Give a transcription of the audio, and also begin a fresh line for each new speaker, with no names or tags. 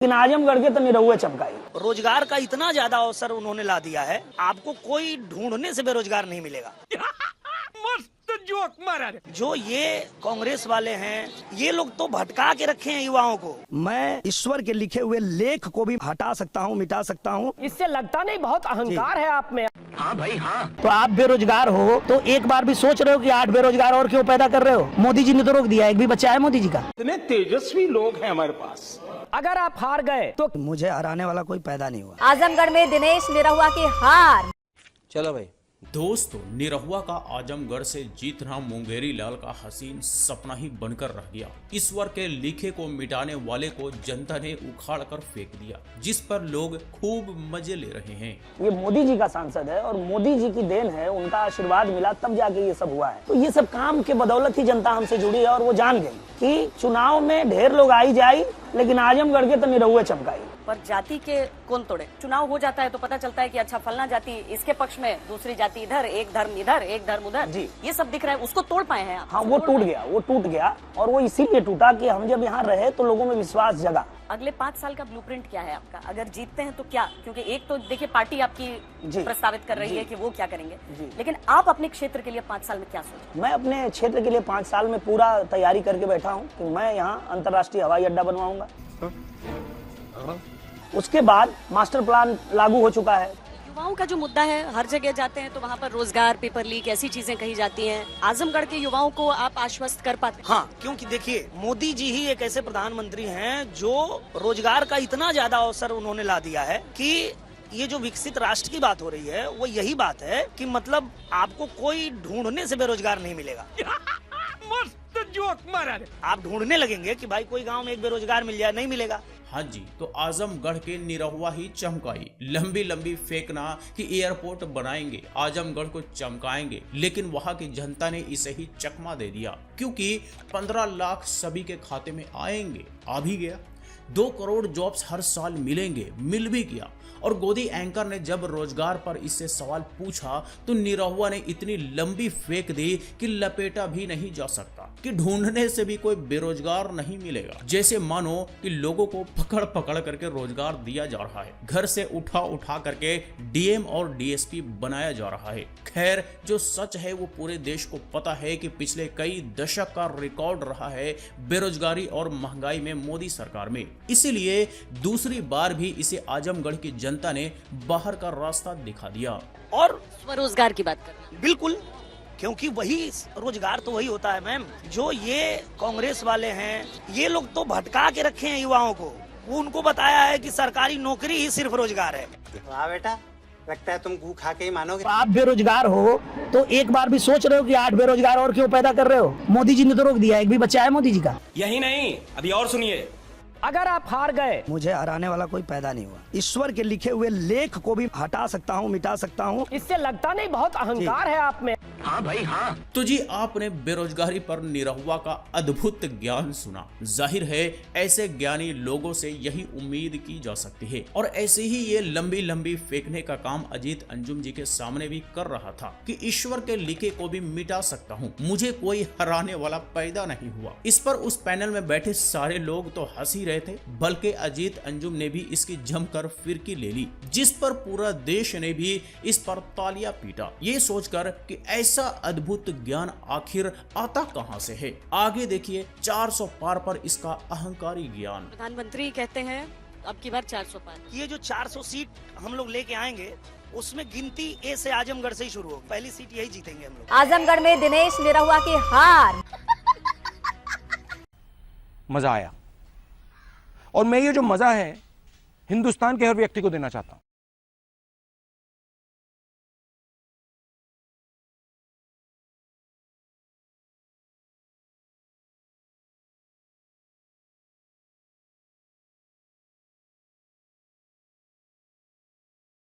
लेकिन आजमगढ़ के तो निरहुए चमकाई।
रोजगार का इतना ज्यादा अवसर उन्होंने ला दिया है, आपको कोई ढूंढने से बेरोजगार नहीं मिलेगा।
मस्त जोक मारा।
जो ये कांग्रेस वाले हैं, ये लोग तो भटका के रखे हैं युवाओं को।
मैं ईश्वर के लिखे हुए लेख को भी हटा सकता हूँ, मिटा सकता हूँ।
इससे लगता नहीं बहुत अहंकार है आप में।
हाँ भाई हाँ।
तो आप बेरोजगार हो तो एक बार भी सोच रहे हो कि 8 बेरोजगार और क्यों पैदा कर रहे हो? मोदी जी ने तो रोक दिया, एक भी बच्चा है मोदी जी का।
इतने तेजस्वी लोग हैं हमारे पास।
अगर आप हार गए तो
मुझे हराने वाला कोई पैदा नहीं हुआ।
आजमगढ़ में दिनेश निरहुआ की हार।
चलो भाई।
दोस्तों, निरहुआ का आजमगढ़ से जीतना मुंगेरी लाल का हसीन सपना ही बनकर रह गया। ईश्वर के लिखे को मिटाने वाले को जनता ने उखाड़ कर फेंक दिया, जिस पर लोग खूब मजे ले रहे हैं।
ये मोदी जी का सांसद है और मोदी जी की देन है, उनका आशीर्वाद मिला तब जाके ये सब हुआ है। तो ये सब काम के बदौलत ही जनता हमसे जुड़ी है और वो जान गई कि चुनाव में ढेर लोग आई जाई, लेकिन आजमगढ़ के तो निरहुए चमकाई।
पर जाति के कौन तोड़े? चुनाव हो जाता है तो पता चलता है कि अच्छा फलना जाति इसके पक्ष में, दूसरी जाति इधर, एक धर्म इधर, एक धर्म उधर।
जी,
ये सब दिख रहा है। उसको तोड़ पाए हैं आप?
हाँ, वो टूट गया और वो इसीलिए टूटा कि हम जब यहाँ रहे तो लोगों में विश्वास जगा।
अगले 5 साल का ब्लूप्रिंट क्या है आपका? अगर जीतते हैं तो क्या? क्योंकि एक तो देखिए पार्टी आपकी प्रस्तावित कर रही है कि वो क्या करेंगे, लेकिन आप अपने क्षेत्र के लिए 5 साल में क्या सोचें?
मैं अपने क्षेत्र के लिए 5 साल में पूरा तैयारी करके बैठा हूँ कि मैं यहाँ अंतर्राष्ट्रीय हवाई अड्डा बनवाऊंगा। उसके बाद मास्टर प्लान लागू हो चुका है।
युवाओं का जो मुद्दा है, हर जगह जाते हैं तो वहाँ पर रोजगार, पेपर लीक, ऐसी चीजें कही जाती हैं। आजमगढ़ के युवाओं को आप आश्वस्त कर पाते हैं?
हाँ, क्योंकि देखिए मोदी जी ही एक ऐसे प्रधानमंत्री हैं जो रोजगार का इतना ज्यादा अवसर उन्होंने ला दिया है कि ये जो विकसित राष्ट्र की बात हो रही है वो यही बात है कि मतलब आपको कोई ढूंढने से बेरोजगार नहीं मिलेगा।
मस्त जोक मारा।
आप ढूंढने लगेंगे कि भाई कोई गांव में एक बेरोजगार मिल जाए, नहीं मिलेगा।
हाँ जी, तो आजमगढ़ के निरहुआ ही चमकाई। लंबी लंबी फेंकना कि एयरपोर्ट बनाएंगे, आजमगढ़ को चमकाएंगे, लेकिन वहां की जनता ने इसे ही चकमा दे दिया, क्योंकि 15 लाख सभी के खाते में आएंगे, आ भी गया। 2 करोड़ जॉब्स हर साल मिलेंगे, मिल भी गया। और गोदी एंकर ने जब रोजगार पर इससे सवाल पूछा तो निरहुआ ने इतनी लंबी फेंक दी कि लपेटा भी नहीं जा सकता, कि ढूंढने से भी कोई बेरोजगार नहीं मिलेगा। जैसे मानो कि लोगों को पकड़ पकड़ करके रोजगार दिया जा रहा है, घर से उठा उठा करके डीएम और डीएसपी बनाया जा रहा है। खैर, जो सच है वो पूरे देश को पता है कि पिछले कई दशक का रिकॉर्ड रहा है बेरोजगारी और महंगाई में मोदी सरकार में। इसीलिए दूसरी बार भी इसे आजमगढ़ की जनता ने बाहर का रास्ता दिखा दिया।
और
स्वरोजगार की बात कर रहे हैं?
बिल्कुल, क्योंकि वही रोजगार तो वही होता है मैम। जो ये कांग्रेस वाले हैं, ये लोग तो भटका के रखे हैं युवाओं को। वो उनको बताया है कि सरकारी नौकरी ही सिर्फ रोजगार है।
वाह बेटा, लगता है तुम गू खा के ही मानोगे।
आप बेरोजगार हो तो एक बार भी सोच रहे हो कि 8 बेरोजगार और क्यों पैदा कर रहे हो? मोदी जी ने तो रोक दिया, एक भी बच्चा है मोदी जी का।
यही नहीं, अभी और सुनिए।
अगर आप हार गए
मुझे हराने वाला कोई पैदा नहीं हुआ। ईश्वर के लिखे हुए लेख को भी हटा सकता हूँ, मिटा सकता हूँ।
इससे लगता नहीं बहुत अहंकार है आप में।
हाँ भाई हाँ।
तो जी, आपने बेरोजगारी पर निरहुआ का अद्भुत ज्ञान सुना। जाहिर है ऐसे ज्ञानी लोगों से यही उम्मीद की जा सकती है। और ऐसे ही ये लंबी लंबी फेंकने का काम अजीत अंजुम जी के सामने भी कर रहा था कि ईश्वर के लिखे को भी मिटा सकता हूँ, मुझे कोई हराने वाला पैदा नहीं हुआ। इस पर उस पैनल में बैठे सारे लोग तो हंसी रहे थे, बल्कि अजीत अंजुम ने भी इसकी जमकर फिरकी ले ली, जिस पर पूरा देश ने भी इस पर तालियां पीटा, ये सोचकर कि ऐसा अद्भुत ज्ञान आखिर आता कहां से है। आगे देखिए 400 पार पर इसका अहंकारी ज्ञान।
प्रधानमंत्री कहते हैं अब की बार 400 पार।
ये जो 400 सीट हम लोग लेके आएंगे, उसमें गिनती ए से आजमगढ़ से ही शुरू होगी। पहली सीट यही जीतेंगे हम लोग।
आजमगढ़ में दिनेश निरहुआ की हार।
मजा आया और मैं ये जो मजा है हिंदुस्तान के हर व्यक्ति को देना चाहता हूं।